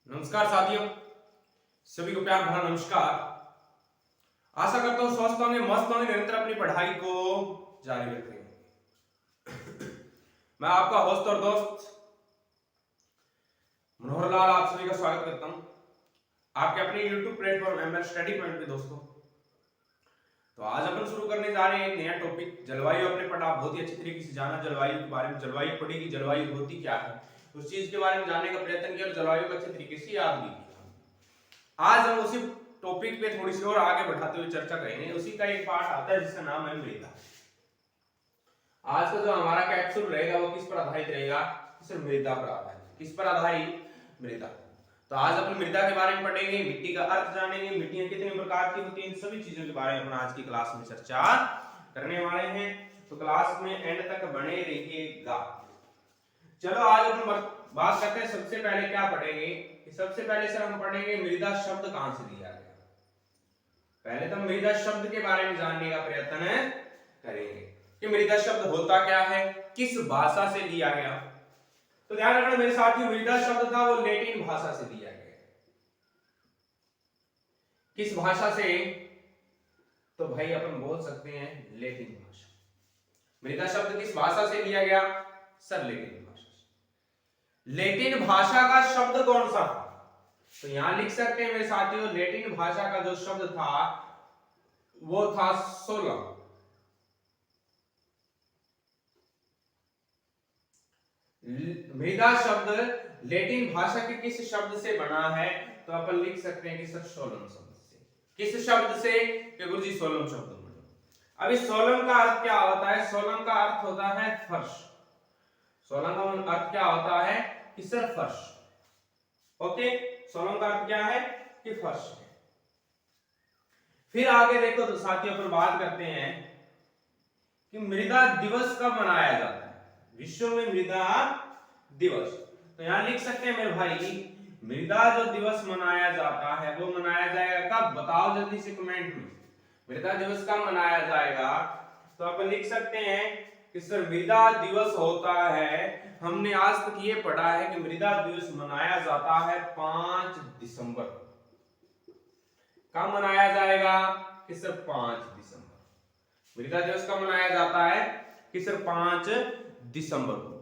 नमस्कार साथियों, सभी को प्यार भरा नमस्कार। आशा करता हूँ स्वस्थ होंगे, मस्त होंगे, निरंतर अपनी पढ़ाई को जारी रखेंगे। मैं आपका होस्ट और दोस्त मनोहर लाल आप सभी का स्वागत करता हूँ आपके अपने YouTube platform ML study point पे। दोस्तों, तो आज अपन शुरू करने जा रहे हैं एक नया टॉपिक। जलवायु अपने पढ़ा, बहुत ही अच्छी तरीके से जाना जलवायु के बारे में। जलवायु पढ़ी कि जलवायु होती क्या है, उस चीज के बारे में जानने का प्रयत्न किया और जलवायु को अच्छे तरीके से याद भी किया। आज हम उसी टॉपिक पे थोड़ी सी और आगे बढ़ाते हुए चर्चा करेंगे। उसी का एक पार्ट आता है जिसका नाम है मृदा। आज का जो हमारा कैप्सूल रहेगा वो किस पर आधारित रहेगा? सिर्फ मृदा पर आधारित। किस पर आधारित? मृदा। तो आज अपन मृदा के बारे में पढ़ेंगे, मिट्टी का अर्थ जानेंगे, मिट्टियां कितने प्रकार की होती हैं, इन सभी चीजों के बारे में अपन आज की क्लास में चर्चा करने वाले हैं। तो क्लास में एंड तक बने रहिएगा। चलो आज अपन बात करते हैं। सबसे पहले क्या पढ़ेंगे कि सबसे पहले सर हम पढ़ेंगे मृदा शब्द कहां से लिया गया। पहले तो मृदा शब्द के बारे में जानने का प्रयत्न करेंगे कि मृदा शब्द होता क्या है, किस भाषा से लिया गया। तो ध्यान रखना मेरे साथियों, मृदा शब्द था वो लैटिन भाषा से लिया गया। किस भाषा से? तो भाई अपन बोल सकते हैं लैटिन भाषा। मृदा शब्द किस भाषा से लिया गया? सर लैटिन भाषा से। लैटिन भाषा का शब्द कौन सा था? तो यहां लिख सकते हैं मेरे साथियों, लैटिन भाषा का जो शब्द था वो था सोलम। मृदा शब्द लैटिन भाषा के किस शब्द से बना है? तो अपन लिख सकते हैं कि सर सोलम शब्द से। किस शब्द से? कि गुरुजी सोलम शब्द बना। अब इस सोलम का अर्थ क्या होता है? सोलम का अर्थ होता है फर्श। सोलम का अर्थ क्या होता है? कि सर फर्श। ओके, सोलम का अर्थ क्या है? कि फर्श है। फिर आगे देखो तो साथियों अपन बात करते हैं कि मृदा दिवस कब मनाया जाता है। विश्व में मृदा दिवस। तो यहां लिख सकते हैं मेरे भाई, मृदा जो दिवस मनाया जाता है वो मनाया जाएगा कब? बताओ जल्दी से कमेंट में। मृदा दिवस कब मनाया जाएगा? तो अपन लिख सकते हैं कि सर मृदा दिवस होता है, हमने आज तक ये पढ़ा है कि मृदा दिवस मनाया जाता है 5 दिसंबर। कब मनाया जाएगा? कि सर 5 दिसंबर। मृदा दिवस कब मनाया जाता है? कि सर 5 दिसंबर को।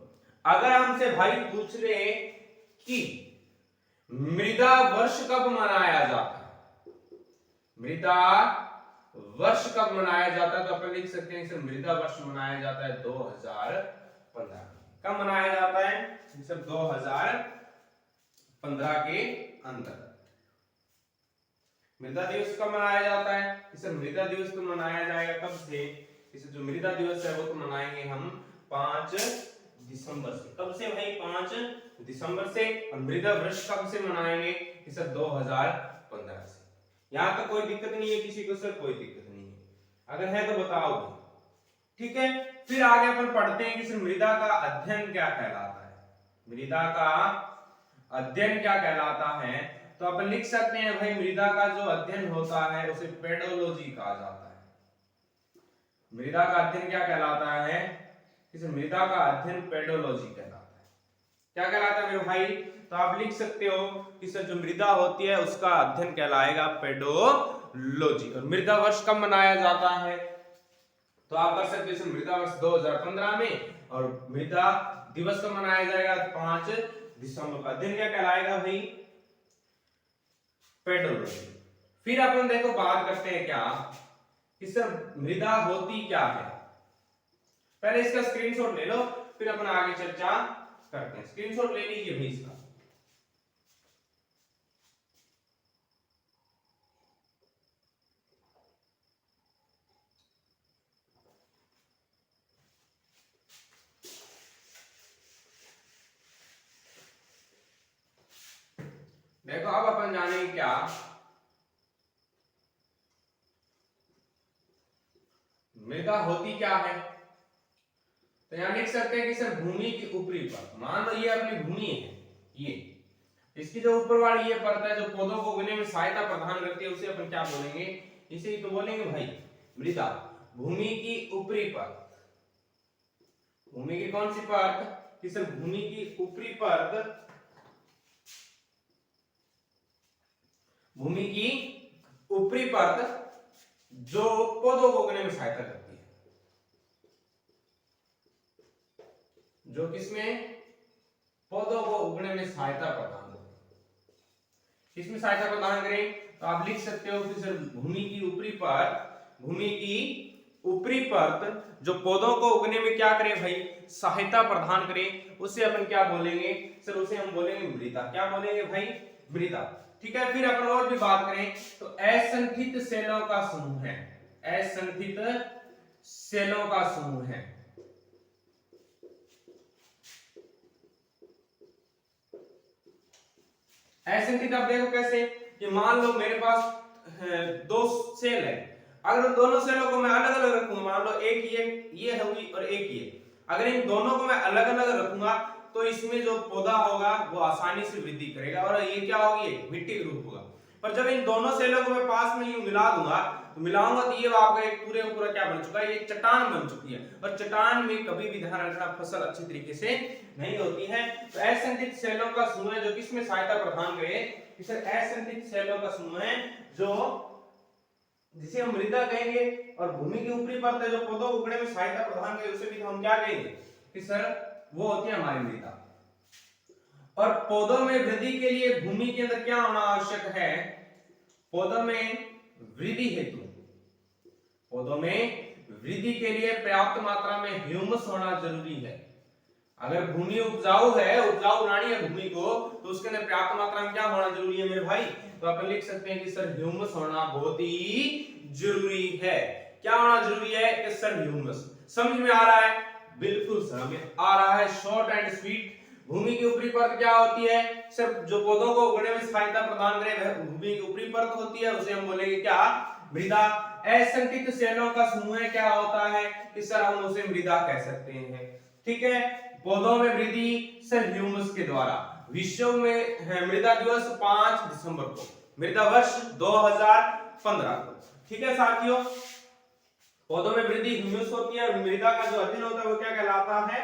अगर हमसे भाई पूछ ले कि मृदा वर्ष कब मनाया जाता है, मृदा वर्ष कब मनाया जाता है, तो अपन लिख सकते हैं सर मृदा वर्ष मनाया जाता है 2015। कब मनाया जाता है? सर 2015 के अंदर। मृदा दिवस कब मनाया जाता है? इसे मृदा दिवस तो मनाया जाएगा कब से? इसे जो मृदा दिवस है वो तो मनाएंगे हम 5 दिसंबर से। कब से भाई? 5 दिसंबर से। और मृदा वर्ष कब से मनाएंगे? इसे 2015 से। यहां तक कोई दिक्कत नहीं है किसी को? सर कोई दिक्कत नहीं है, अगर है तो बताओ। ठीक है, फिर आगे अपन पढ़ते हैं कि सर मृदा का अध्ययन क्या कहलाता है। मृदा का अध्ययन क्या कहलाता है? तो अपन लिख सकते हैं भाई, मृदा का जो अध्ययन होता है उसे पेडोलॉजी कहा जाता है। मृदा का अध्ययन क्या कहलाता है? इस मृदा का अध्ययन पेडोलॉजी कहलाता है। क्या कहलाता है मेरे भाई? तो आप लिख सकते हो कि सर जो मृदा होती है उसका अध्ययन कहलाएगा पेडोलॉजी। और मृदा वर्ष कब मनाया जाता है? तो आप कर सकते हो मृदा वर्ष 2015 में। और मृदा दिवस कब मनाया जाएगा? 5 दिसंबर का। अध्ययन क्या कहलाएगा भाई? पेडोलॉजी। फिर अपन देखो बात करते हैं क्या कि सर मृदा होती क्या है। पहले इसका स्क्रीनशॉट ले लो, फिर अपन आगे चर्चा करते हैं। स्क्रीनशॉट ले लीजिए भाई इसका। देखो अब अपन जानेंगे क्या मृदा होती क्या है। तो यहां लिख सकते हैं कि सर भूमि की ऊपरी परत। मान लो ये अपनी भूमि है, ये इसकी जो ऊपर वाली ये परत है जो पौधों को उगने में सहायता प्रदान करती है, उसे अपन क्या बोलेंगे? इसे ही तो बोलेंगे भाई मृदा। भूमि की ऊपरी परत। भूमि की कौन सी परत? कि सर भूमि की ऊपरी परत भूमि की ऊपरी परत जो पौधों को उगने में सहायता करती है, जो किसमें पौधों को उगने में सहायता प्रदान करें। किसमें सहायता प्रदान करें? तो आप लिख सकते हो कि सर भूमि की ऊपरी परत, भूमि की ऊपरी परत जो पौधों को उगने में क्या करे भाई, सहायता प्रदान करे, उसे अपन क्या बोलेंगे सर? उसे हम बोलेंगे मृदा। क्या बोलेंगे भाई? मृदा। ठीक है, फिर अपन और भी बात करें तो असंठित सेलों का समूह है, असंठित सेलों का समूह है। असंठित आप देखो कैसे कि मान लो मेरे पास दो सेल है, अगर उन दोनों सेलों को मैं अलग अलग रखूंगा, मान लो एक ये होगी और एक ये, अगर इन दोनों को मैं अलग अलग रखूंगा तो इसमें जो पौधा होगा वो आसानी से वृद्धि करेगा और ये क्या होगी, मिट्टी के रूप होगा। पर जब इन दोनों सेलों को मैं पास में यूं मिला दूंगा तो मिलाऊंगा तो ये आपका एक पूरे पूरा क्या बन चुका है, ये चट्टान बन चुकी है। और चट्टान में कभी भी ध्यान रखना फसल अच्छी तरीके से नहीं होती है। तो असंठित सेलों का समूह है जो किसमें सहायता प्रदान करे, असंठित सेलों का समूह है जो जिसे हम मृदा कहेंगे, और भूमि की ऊपरी परत जो पौधों को उगने में सहायता प्रदान करे उसे भी हम क्या कहेंगे कि सर वो होती है हमारी मृदा। और पौधों में वृद्धि के लिए भूमि के अंदर क्या होना आवश्यक है? पौधों में वृद्धि हेतु, पौधों में वृद्धि के लिए पर्याप्त मात्रा में ह्यूमस होना जरूरी है। अगर भूमि उपजाऊ है, उपजाऊ बनानी है भूमि को, तो उसके अंदर पर्याप्त मात्रा में क्या होना जरूरी है मेरे भाई? तो अपन लिख सकते हैं कि सर ह्यूमस होना बहुत ही जरूरी है। क्या होना जरूरी है कि सर ह्यूमस। समझ में आ रहा है? बिल्कुल समझ में आ रहा है, शॉर्ट एंड स्वीट। भूमि की ऊपरी परत क्या होती है? सर जो पौधों को उगने में सहायता प्रदान करे वह भूमि की ऊपरी परत होती है, उसे हम बोलेंगे क्या? मृदा। असंठित सेलों का समूह क्या होता है कि सर हम उसे मृदा कह सकते हैं। ठीक है, पौधों में वृद्धि सर ह्यूमस के द्वारा। विश्व में है मृदा दिवस 5 दिसंबर को, मृदा वर्ष 2015 को। ठीक है साथियों, पौधों में वृद्धि ह्यूमस होती है और मृदा का जो अध्ययन होता है वो क्या कहलाता है?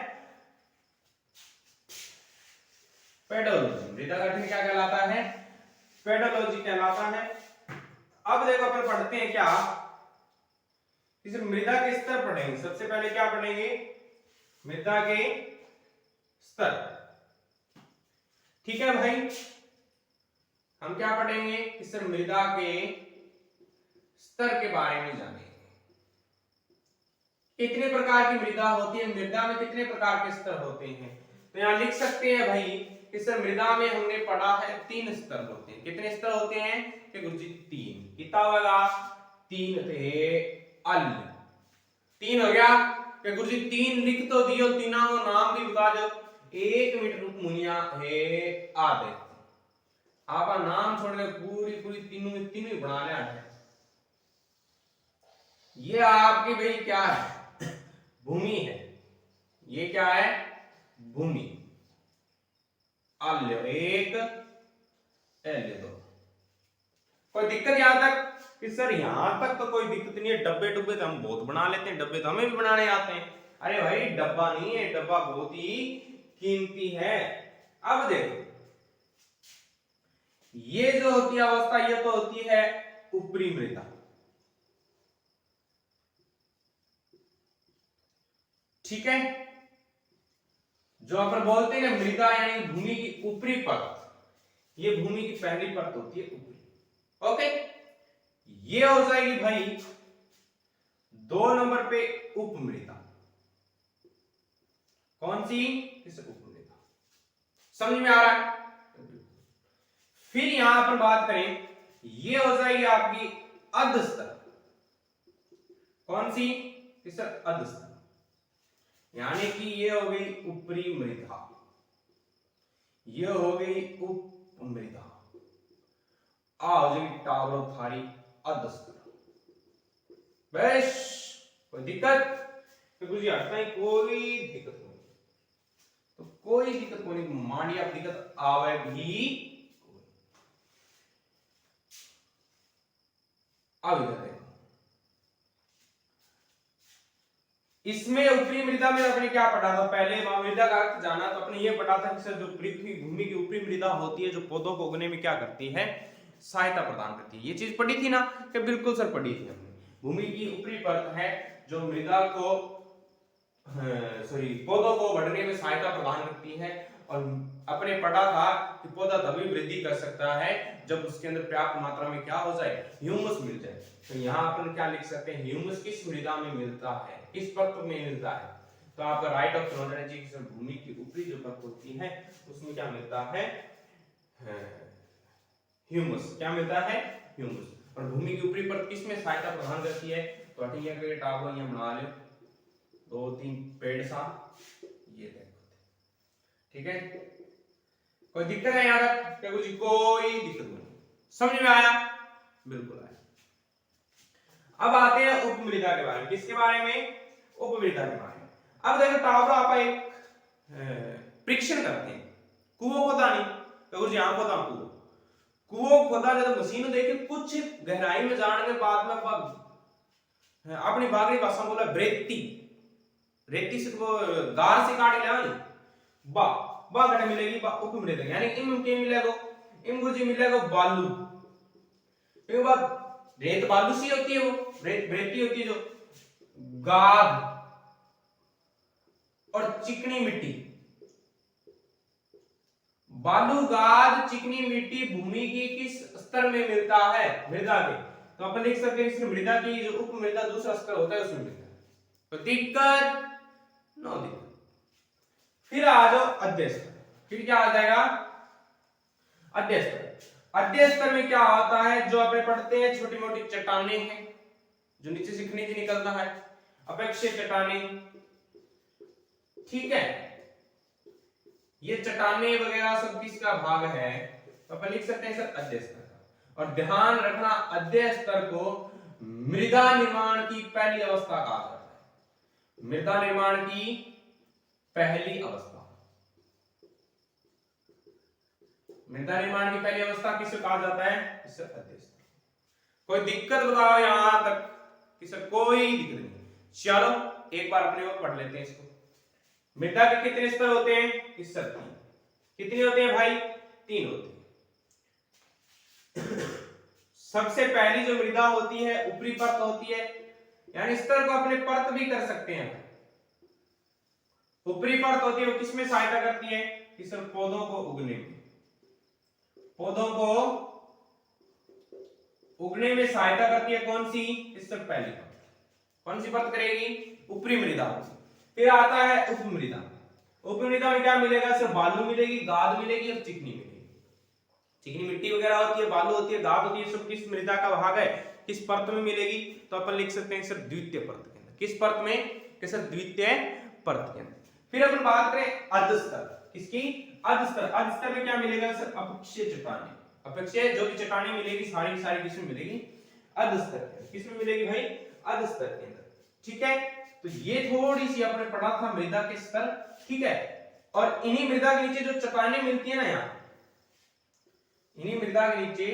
पेडोलॉजी। मृदा का अध्ययन क्या कहलाता है? पेडोलॉजी कहलाता है। अब देखो अपन पढ़ते हैं क्या, इस मृदा के स्तर पढ़ेंगे। सबसे पहले क्या पढ़ेंगे? मृदा के स्तर। ठीक है भाई, हम क्या पढ़ेंगे? इस मृदा के स्तर के बारे में जानेंगे। कितने प्रकार की मृदा होती है, मृदा में कितने प्रकार के स्तर होते हैं? तो यहां लिख सकते हैं भाई कि सर मृदा में हमने पढ़ा है 3 स्तर होते हैं। कितने स्तर होते हैं कि गुरुजी? 3। कितना होगा? 3 थे अल। 3 हो गया कि गुरुजी 3 लिख तो दियो, तीनों का नाम भी बता दो। 1 मीटर रूप मुनिया है आदे, आपका नाम छोड़ने पूरी पूरी तीनों बना लिया है। ये आपकी भाई क्या है? भूमि है। ये क्या है? भूमि। अल्य 1, एल्य 2। कोई दिक्कत यहां तक कि सर यहां तक तो कोई दिक्कत नहीं है। डब्बे डब्बे तो हम बहुत बना लेते हैं, डब्बे तो हमें भी बनाने आते हैं। अरे भाई डब्बा नहीं है, डब्बा बहुत ही कीमती है। अब देखो, ये जो होती है अवस्था, ये तो होती है ऊपरी मृदा। ठीक है, जो अपन बोलते हैं मृदा यानी भूमि की ऊपरी परत, ये भूमि की पहली परत होती है ऊपरी। ओके, ये हो जाएगी भाई 2 नंबर पे उपमृदा। कौन सी? इस उपमृदा। समझ में आ रहा है? फिर यहां पर बात करें, ये हो जाएगी आपकी अधस्तर। कौन सी? इस अधस्तर, यानी कि ये हो गई ऊपरी मृदा, ये हो गई उपमृदा। आ हो जाएगी टावरों थारी अधस्तर। बस कोई दिक्कत? तो कुछ हटता ही कोई दिक्कत नहीं, तो कोई दिक्कत नहीं। मान लिया दिक्कत आवे भी। अब इधर देखो, इसमें ऊपरी मृदा में अपने क्या पढ़ा था? पहले मृदा का अर्थ जाना तो अपने ये पढ़ा था कि सर जो पृथ्वी भूमि की ऊपरी मृदा होती है जो पौधों को उगने में क्या करती है? सहायता प्रदान करती है। ये चीज पढ़ी थी ना कि बिल्कुल सर पढ़ी थी हमने। भूमि की ऊपरी परत है जो मृदा को पौधों को बढ़ने में सहायता प्रदान करती है, और अपने पढ़ा था कि पौधा तभी वृद्धि कर सकता है जब उसके अंदर पर्याप्त मात्रा में क्या हो जाए, ह्यूमस मिल जाए। तो यहाँ अपन क्या लिख सकते हैं, ह्यूमस किस मृदा में मिलता है, किस परत में मिलता है। तो आपका राइट ऑप्शन हो जाना चाहिए कि भूमि की ऊपरी जो परत होती है उसमें क्या मिलता है, ह्यूमस। क्या मिलता है, ह्यूमस। और भूमि की ऊपरी परत किस में सहायता प्रदान करती है, तो अठिया के टाप को यहाँ बना ले 2-3 पेड़ सा, ये देखो, ठीक है। कोई दिक्कत है यहाँ तक, क्या कुछ कोई दिक्कत नहीं, समझ में आया, बिल्कुल आया। अब आते हैं उपमृदा के बारे में। किसके बारे में, उपमृदा के बारे में। अब देखो टावरा आप एक परीक्षण करते हैं, कुओं खोदा नहीं, तो यहाँ खोदा कुओं खोदा जब मशीन देखे कुछ गहराई में जाने के बाद में अपनी बागड़ी भाषा बोला ब्रेती, रेती से वो गार से काट लिया नहीं, बा घटा मिलेगी, बा उपमृदा, यानी इम के मिलेगा, इम गुजी मिलेगा बालू। फिर बाद रेत बालू सी होती है, वो रेती होती है जो, गाद और चिकनी मिट्टी, बालू गाद चिकनी मिट्टी भूमि की किस स्तर में मिलता है, मृदा के। तो अपन लिख सकते हैं इसमें मृदा की जो उपमृदा दूसरा स्तर होता है उसमें मिलता है, तो दिक्कत नो दिक्कत। फिर आ जाओ अध्यय स्तर, फिर क्या आ जाएगा, अध्यय स्तर। अध्यय स्तर में क्या होता है, जो अपने पढ़ते हैं छोटी मोटी चट्टानें हैं जो नीचे से खनिज निकलता है, अपेक्षीय चट्टानें, ठीक है, ये चट्टानें वगैरह सब किसका भाग है, तो अपन लिख सकते हैं सर अध्यय स्तर का। और ध्यान रखना अध्यय स्तर को मृदा निर्माण की पहली अवस्था कहा जाता है, मृदा निर्माण की पहली अवस्था, मृदा निर्माण की पहली अवस्था किसे कहा जाता है, इसे अध्यय स्तर। कोई दिक्कत बताओ यहां तक, किसे कोई दिक्कत नहीं। चलो एक बार अपने और पढ़ लेते हैं इसको। मृदा के कितने स्तर होते हैं, इस सब 3। कितने होते हैं भाई, 3 होते हैं। सबसे पहली जो मृदा होती है ऊपरी परत होती है, यानी स्तर को अपने परत भी कर सकते हैं। ऊपरी परत होती है वो किसमें सहायता करती है, कि सर पौधों को उगने में, पौधों को उगने में सहायता करती है। कौन सी, इससे पहली परत कौन सी परत करेगी, ऊपरी मृदा। फिर आता है उपमृदा। उपमृदा में क्या मिलेगा, सिर्फ बालू मिलेगी, गाद मिलेगी और चिकनी मिलेगी। चिकनी मिट्टी वगैरह होती है, बालू होती है, गाद होती है, सब किस मृदा का भाग है, किस परत में मिलेगी, तो अपन लिख सकते हैं सर द्वितीय परत के अंदर। किस परत में, कि सर द्वितीय परत के अंदर। फिर अपन बात करें अध स्तर, किसकी, अध स्तर। अध स्तर में क्या मिलेगा सर, अपेक्षीय चट्टानें, अपेक्षीय जो भी चट्टानें मिलेगी सारी की सारी किसमें मिलेगी, अध स्तर। किसमें मिलेगी भाई, अध स्तर के अंदर, ठीक है। तो ये थोड़ी सी आपने पढ़ा था मृदा के स्तर, ठीक है। और इन्हीं मृदा के नीचे जो चट्टानें मिलती है ना, यहाँ इन्हीं मृदा के नीचे,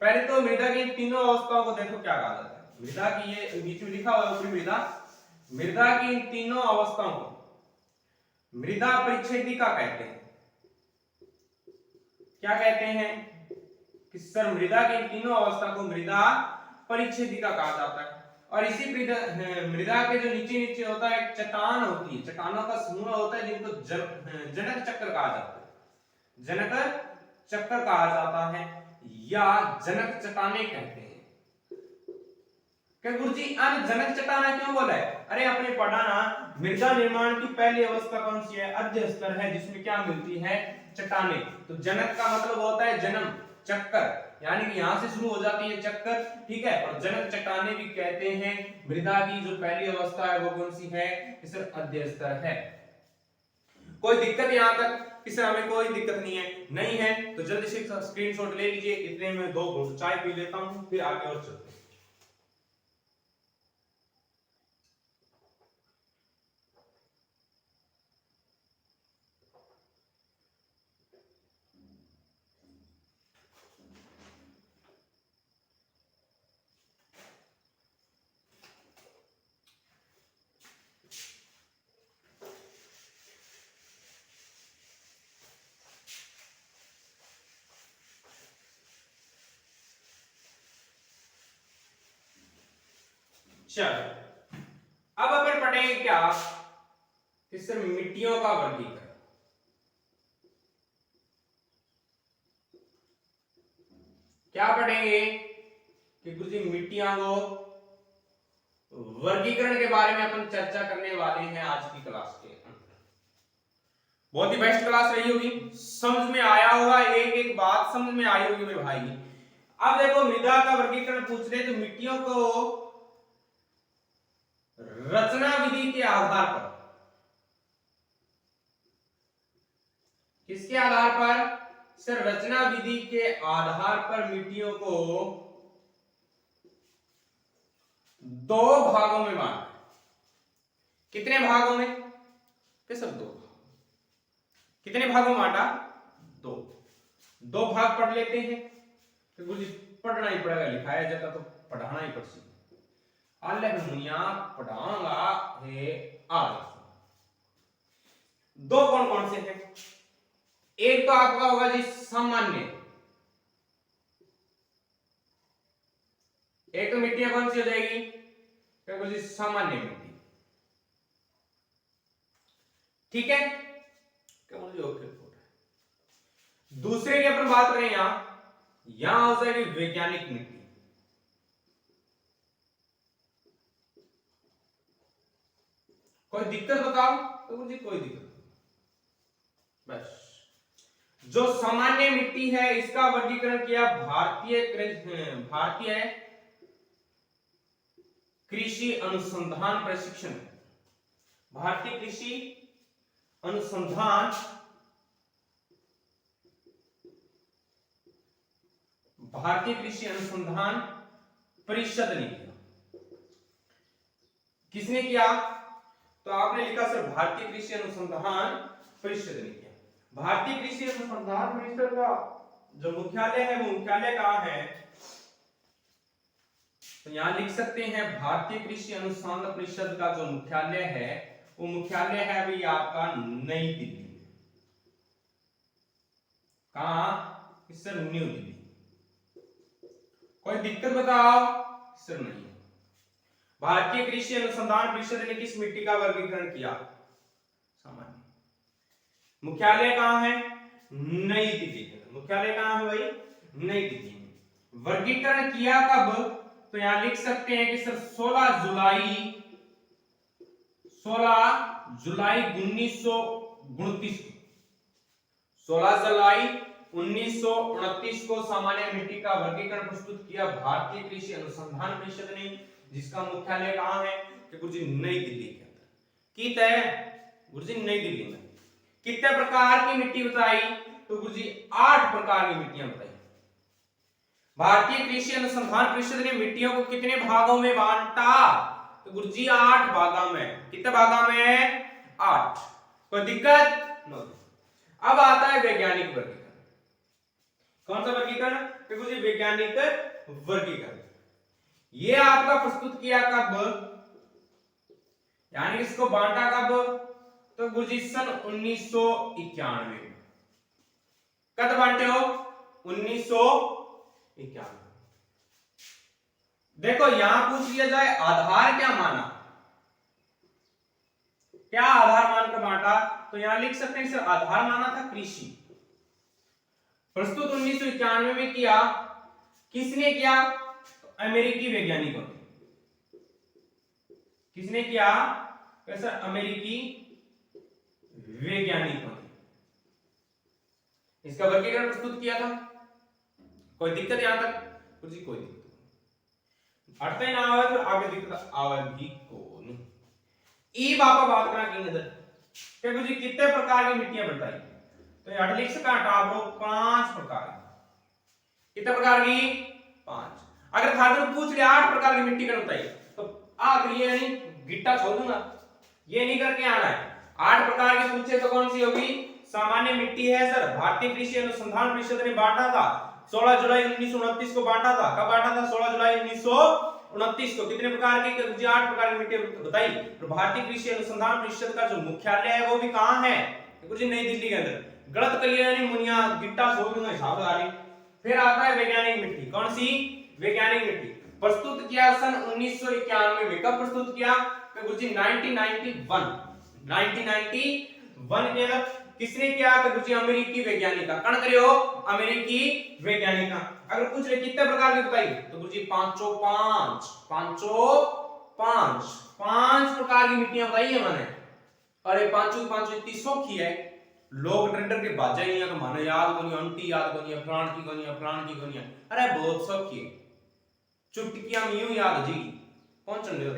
पहले तो मृदा की तीनों अवस्थाओं को देखो क्या कहा जाता है। मृदा की ये नीचे लिखा हुआ है ऊपरी मृदा, मृदा की इन तीनों अवस्थाओं को मृदा परिच्छेदिका कहते हैं। क्या कहते हैं, कि सर मृदा की इन तीनों अवस्था को मृदा परिच्छेदिका कहा जाता है। और इसी मृदा के जो नीचे नीचे होता है एक चट्टान होती है, चट्टानों का समूह होता है जिनको जनक चक्र कहा जाता है, जनक चक्र कहा जाता है या जनक चट्टानें कहते हैं। क्या गुरुजी आज जनक चट्टाना क्यों बोला है, अरे आपने पढ़ा ना मृदा निर्माण की पहली अवस्था कौन सी है, अध्यय स्तर है, जिसमें क्या मिलती है, चट्टानें। तो जनक का मतलब होता है जन्म, चक्कर, यानी कि यहां से शुरू हो जाती है चक्कर, ठीक है। और जनक चट्टानें भी कहते हैं। मृदा की जो पहली अवस्था है वो कौन सी है, इसे अध्यय स्तर है। कोई दिक्कत यहां तक, इसे हमें कोई दिक्कत नहीं है, नहीं है तो जल्दी से स्क्रीनशॉट ले लीजिए। इतने में 2 घूंट चाय पी लेता हूं, फिर आगे और चलते हैं। चलो अब अपन पढ़ेंगे क्या कि सर मिट्टियों का वर्गीकरण। क्या पढ़ेंगे कि गुरुजी मिट्टियां को वर्गीकरण के बारे में अपन चर्चा करने वाले हैं आज की क्लास के अंदर। बहुत ही बेस्ट क्लास रही होगी, समझ में आया होगा, एक एक बात समझ में आई होगी मेरे भाई। अब देखो मृदा का वर्गीकरण पूछ रहे तो मिट्टियों को रचना विधि के आधार पर, किसके आधार पर सर? रचना विधि के आधार पर मिट्टियों को दो भागों में बांटा। कितने भागों में? सर दो। कितने भागों में बांटा? दो भाग पढ़ लेते हैं। तो गुरुजी पढ़ना ही पड़ेगा, लिखाया जाता तो पढ़ाना ही पड़ेगा। अलग मुनिया पढ़ाऊंगा है आज। दो कौन कौन से हैं? एक तो आपका होगा जी सामान्य। एक तो मिट्टियां कौन सी हो जाएगी? देखो जी सामान्य मिट्टी, ठीक है। ओके। दूसरे की अपन बात करें यहां हो जाएगी वैज्ञानिक मिट्टी। कोई दिक्कत बताओ? तो मुझे कोई दिक्कत नहीं। बस जो सामान्य मिट्टी है इसका वर्गीकरण किया भारतीय कृषि अनुसंधान प्रशिक्षण, भारतीय कृषि अनुसंधान परिषद ने किया। किसने किया? तो आपने लिखा सर भारतीय कृषि अनुसंधान परिषद ने किया। भारतीय कृषि अनुसंधान परिषद का जो मुख्यालय है वो मुख्यालय कहां है? तो यहां लिख सकते हैं भारतीय कृषि अनुसंधान परिषद का जो मुख्यालय है वो मुख्यालय है अभी आपका नई दिल्ली। कहां? Sir new Delhi. कोई दिक्कत बताओ? सर नहीं। भारतीय कृषि अनुसंधान परिषद ने किस मिट्टी का वर्गीकरण किया? सामान्य। मुख्यालय कहां है? नई दिल्ली। मुख्यालय कहां है भाई? नई दिल्ली में। वर्गीकरण किया कब? तो यहां लिख सकते हैं कि सर 16 जुलाई 1929 को, 16 जुलाई 1929 को सामान्य मिट्टी का वर्गीकरण प्रस्तुत किया भारतीय कृषि अनुसंधान परिषद ने, जिसका मुख्यालय कहां है? कि गुरुजी नई दिल्ली के अंदर। कितना है गुरुजी? नई दिल्ली में। कितने प्रकार की मिट्टी बताई? तो गुरुजी 8 प्रकार की मिट्टियां बताई। भारतीय कृषि अनुसंधान परिषद ने मिट्टियों को कितने भागों में बांटा? तो गुरुजी 8 भागों में। कितने भागों में? 8। कोई दिक्कत? नो। अब आता है वैज्ञानिक वर्गीकरण। कौन सा वर्गीकरण? तो गुरुजी वैज्ञानिक वर्गीकरण। ये आपका प्रस्तुत किया कब? यानी इसको बांटा कब? तो गुरुजी सन 1991 में। कब बांटे हो? 1991। देखो यहां पूछ लिया जाए आधार क्या माना, क्या आधार मानकर बांटा? तो यहां लिख सकते हैं सर आधार माना था कृषि। प्रस्तुत 1991 में किया। किसने किया? तो अमेरिकी वैज्ञानिकों ने। किसने किया? सर अमेरिकी वैज्ञानिकों ने इसका वर्गीकरण प्रस्तुत किया था। कोई दिक्कत यहां तक? कुछ कोई दिक्कत अर्थात ना आवे तो आगे दिक्कत आवेगी को नहीं। ई बापा बात करा की नजर के कुछ कितने प्रकार की मिट्टियां बताई? तो यहां लिख सका टाबरो 5 प्रकार। कितने प्रकार की? 5। अगर खातिर पूछ ले 8 प्रकार की मिट्टी का बताई तो आखिर ये नहीं गिट्टा छोड़ दूंगा, ये नहीं करके आना है। 8 प्रकार के पूछे तो कौन सी होगी? सामान्य मिट्टी है सर भारतीय कृषि अनुसंधान परिषद ने बांटा था 16 जुलाई 1929 को बांटा था। कब बांटा था? 16 जुलाई 1929 को। कितने प्रकार की? 8 प्रकार की मिट्टी बताई। तो भारतीय कृषि अनुसंधान परिषद का जो मुख्यालय है वो भी कहां है? गुरुजी नई दिल्ली के अंदर। गलत करिए नहीं मुनिया गिट्टा छोड़ दूंगा हिसाब लगा ली। फिर आता है वैज्ञानिक मिट्टी। कौन सी? वैज्ञानिक मिट्टी। प्रस्तुत किया सन 1991 में। कब प्रस्तुत किया गुरु जी 1991 के अंदर। किसने किया गुरु जी अमेरिकी वैज्ञानिक का। कौन करे हो अमेरिकी वैज्ञानिक का। अगर पूछ रहे कितने प्रकार की बताई तो गुरु जी 505 प्रकार की मिट्टियां बताई है मैंने। अरे पांचों पांचों इतनी सौखी है लोग डर के बाजा ही नहीं मानो याद कोनी अंटी याद कोनी प्राण की कोनी प्राण की कोनी। अरे बहुत सौखी है चुटकियां में यूं याद हो जाएगी कौन चल रहे हो।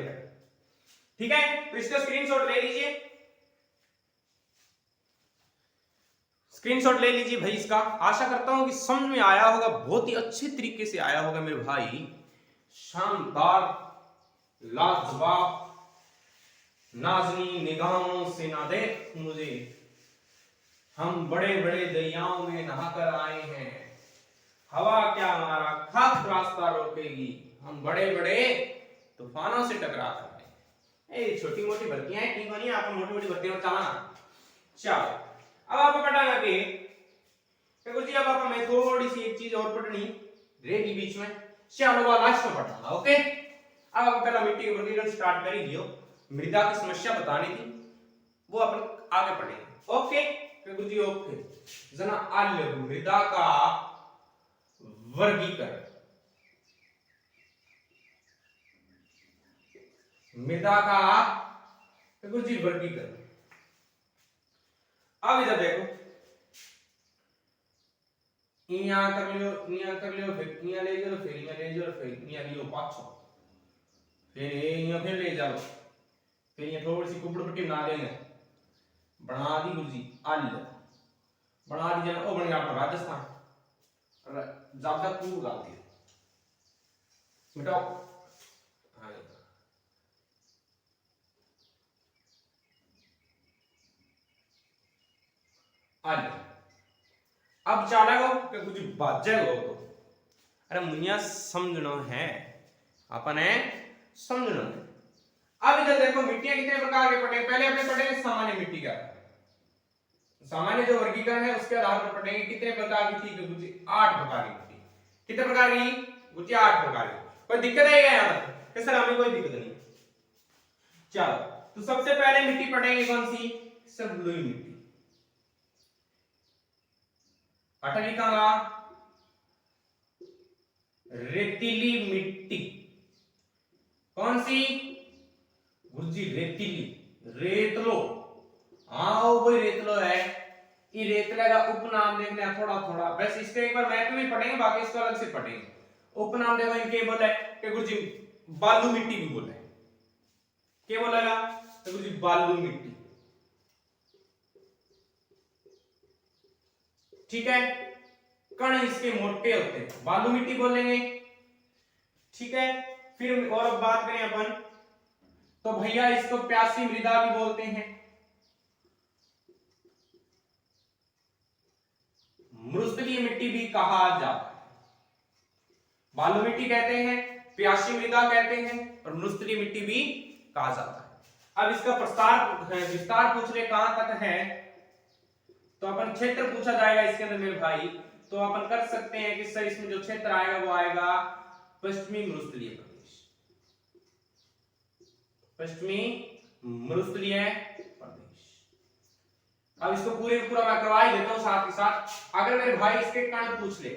ठीक है तो इसका स्क्रीनशॉट ले लीजिए। स्क्रीनशॉट ले लीजिए भाई इसका। आशा करता हूं कि समझ में आया होगा बहुत ही अच्छे तरीके से आया होगा मेरे भाई। शानदार लाजवाब नाज़नी निगाहों से ना देख मुझे हम बड़े बड़े दरियाओं में नहाकर आए हैं। हवा क्या हमारा खाक रास्ता रोकेगी हम बड़े बड़े तूफानों से टकरा कर आए। छोटी मोटी भर्तियां हैं ठीक नहीं आप मोटी मोटी भर्तियों में चलाना। चलो अब आपको पता है कि कुछ अब आप हमें थोड़ी सी एक चीज और पढ़नी रहेगी बीच में। चलो वो लास्ट में पढ़ना ओके। अब आप पहला मिट्टी के वर्गीकरण स्टार्ट कर ही लियो। मृदा की समस्या बतानी थी वो अपन आगे पढ़ेंगे ओके गुरु जी ओके। जना आल्य मृदा का वर्गीकरण। मृदा का गुरु जी वर्गीकरण। अब इधर देखो यहाँ कर लियो फिर यहाँ ले जाओ फिर यहाँ ले जाओ फिर यहाँ लियो पाछो फिर यहाँ फिर ले जाओ फिर ये थोड़ी सी कुबड़ पट्टी बना देंगे बना दी गुरु जी आल्य बना दी जाना। ओ बन गया अपना राजस्थान ज्यादा तू डाल दिया मिटाओ। हाँ आल्य अब चालेगो कि कुछ बाजेगो तो अरे मुनिया समझना है अपन है समझना है। अब इधर देखो मिट्टियां कितने प्रकार के पढ़ेंगे। पहले अपने पढ़ेंगे सामान्य मिट्टी का। सामान्य जो वर्गीकरण है उसके आधार पर पढ़ेंगे कितने प्रकार की थी गुरुजी 8 प्रकार की मिट्टी। कितने प्रकार की गुरुजी 8 प्रकार की। कोई दिक्कत है क्या यहाँ पर सर हमें कोई दिक्कत नहीं। चलो तो सबसे पहले मिट्टी पढ़ेंगे कौन सी सब बलुई मिट्टी। अटल लिखांगा रेतीली मिट्टी। कौन सी गुरुजी रेतीली रेतलो। हाँ भाई रेतलो है ये रेतले का उपनाम देखने थोड़ा थोड़ा बस इसके एक बार मैप में पढ़ेंगे बाकी इसको अलग से पढ़ेंगे। उपनाम देखो इनके बोला है कि गुरुजी बालू मिट्टी भी बोला है। क्या बोलेगा तो गुरुजी बालू मिट्टी। ठीक है कण इसके मोटे होते हैं बालू मिट्टी बोलेंगे। ठीक है फिर और अब बात करें अपन तो भैया इसको प्यासी मृदा भी बोलते हैं। मृस्थलीय मिट्टी भी कहा जाता है। बालू मिट्टी कहते हैं प्यासी मृदा कहते हैं और मृस्थलीय मिट्टी भी कहा जाता है। अब इसका विस्तार पूछ रहे कहां तक है तो अपन क्षेत्र पूछा जाएगा इसके अंदर मेरे भाई तो अपन कर सकते हैं कि सर इसमें जो क्षेत्र आएगा वो आएगा पश्चिमी मरुस्थलीय प्रदेश। पश्चिमी मरुस्थलीय प्रदेश। अब इसको पूरा मैं करवा ही देता हूं साथ ही साथ। अगर मेरे भाई इसके कण पूछ ले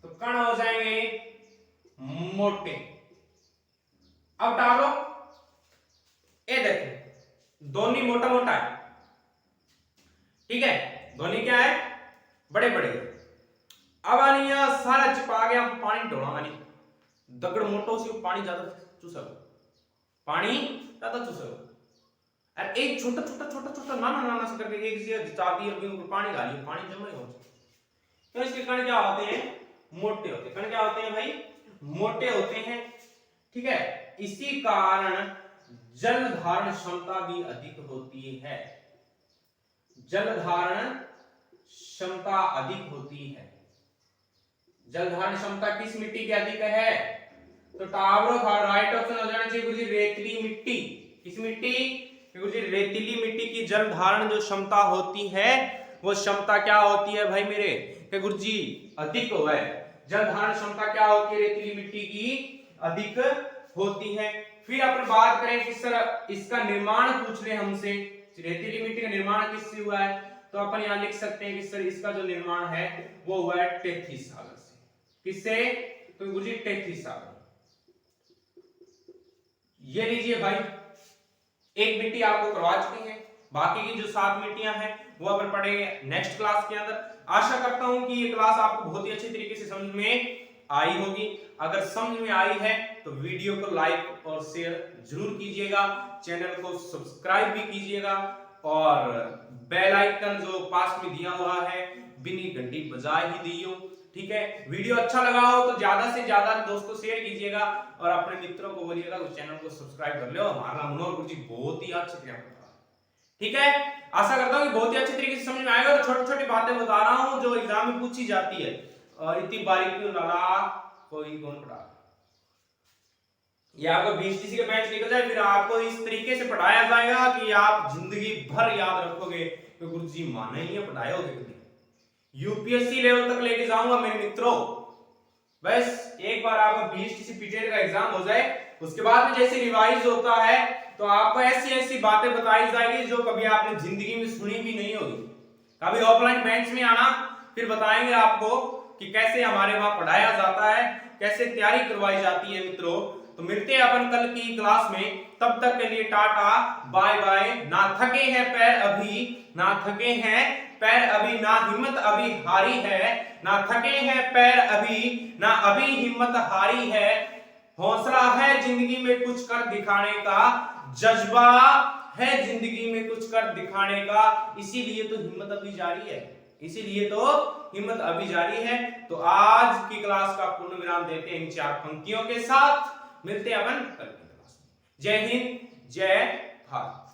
तो कण हो जाएंगे मोटे। अब डालो ये देखो दोनों मोटा मोटा है। ठीक है दोनों क्या है बड़े बड़े। अब आनिया सारा चिपा गया पानी ढोला नहीं दगड़ मोटो से पानी ज्यादा चूसा पानी ज्यादा चूसा और एक छोटा छोटा छोटा छोटा नाना नाना से करके एक जगह चाबी और ऊपर पानी डालिए पानी जमा ही हो। तो इसके कण क्या होते हैं मोटे होते हैं। कण क्या होते हैं भाई मोटे होते हैं। ठीक है इसी कारण जल धारण क्षमता भी अधिक होती है। जल धारण क्षमता अधिक होती है। जल धारण क्षमता किस मिट्टी की अधिक है तो टावरों का राइट ऑप्शन हो जाना चाहिए गुरुजी रेतीली मिट्टी। किस मिट्टी गुरुजी रेतीली मिट्टी की जल धारण जो क्षमता होती है वो क्षमता क्या होती है भाई मेरे कि गुरुजी अधिक है। जल धारण क्षमता क्या होती है रेतीली मिट्टी की अधिक होती है। फिर अपन बात करें कि सर इसका निर्माण पूछ ले हमसे, रेतीली मिट्टी का निर्माण किससे हुआ है, तो अपन यहां लिख सकते हैं कि सर इसका जो निर्माण है वो हुआ है टेथीस सागर से। किससे, तो गुरुजी टेथीस सागर। ये लीजिए भाई, एक मिट्टी आपको करवा चुके हैं, बाकी की जो 7 मिट्टियां हैं वो अपन पढ़ेंगे नेक्स्ट क्लास के अंदर। आशा करता हूं कि ये क्लास आपको बहुत ही अच्छी तरीके से समझ में आई होगी। अगर समझ में आई है तो वीडियो को लाइक और शेयर जरूर कीजिएगा, चैनल को सब्सक्राइब भी कीजिएगा और बेल आइकन जो पास में दिया हुआ है बिनी घंटी बजा ही दियो, ठीक है। वीडियो अच्छा लगा हो तो ज्यादा से ज्यादा दोस्तों शेयर कीजिएगा और अपने मित्रों को बोलिएगा उस चैनल को सब्सक्राइब कर लो। हमारा मनोहर गुरुजी बहुत ही अच्छे तरीके से, ठीक है। आशा करता हूं कि बहुत ही अच्छे तरीके से समझ में आएगा और छोटी छोटी बातें बता रहा हूं जो एग्जाम में पूछी जाती है और इतनी बारीकी वाला कोई कौन पढ़ा, ये आपको बीसीसी के बैच निकल जाए फिर आपको इस तरीके से पढ़ाया जाएगा कि आप जिंदगी भर याद रखोगे कि गुरुजी माने ही है, पढ़ाए होगे कभी। यूपीएससी लेवल तक लेके जाऊंगा मेरे मित्रों। बस एक बार आपका बीएसटीसी पीटेट का एग्जाम हो जाए, उसके बाद में जैसे रिवाइज होता है तो आपको ऐसी ऐसी बातें बताई जाएगी जो कभी आपने जिंदगी में सुनी भी नहीं होगी। कभी ऑफलाइन बेंच में आना, फिर बताएंगे आपको कि कैसे हमारे वहां पढ़ाया जाता है, कैसे तैयारी करवाई जाती है मित्रों। तो मिलते हैं अपन कल की क्लास में, तब तक के लिए टाटा बाय बाय। ना थके हैं पैर अभी, ना थके हैं पैर अभी, ना हिम्मत अभी हारी है, ना थके हैं पैर अभी, ना अभी हिम्मत हारी है। हौसला है जिंदगी में कुछ कर दिखाने का, जज्बा है जिंदगी में कुछ कर दिखाने का, इसीलिए तो हिम्मत अभी जारी है, इसीलिए तो हिम्मत अभी जारी है। तो आज की क्लास का पूर्ण विराम देते हैं इन 4 पंक्तियों के साथ। मिलते हैं अपन कल की क्लास में। जय हिंद, जय भारत।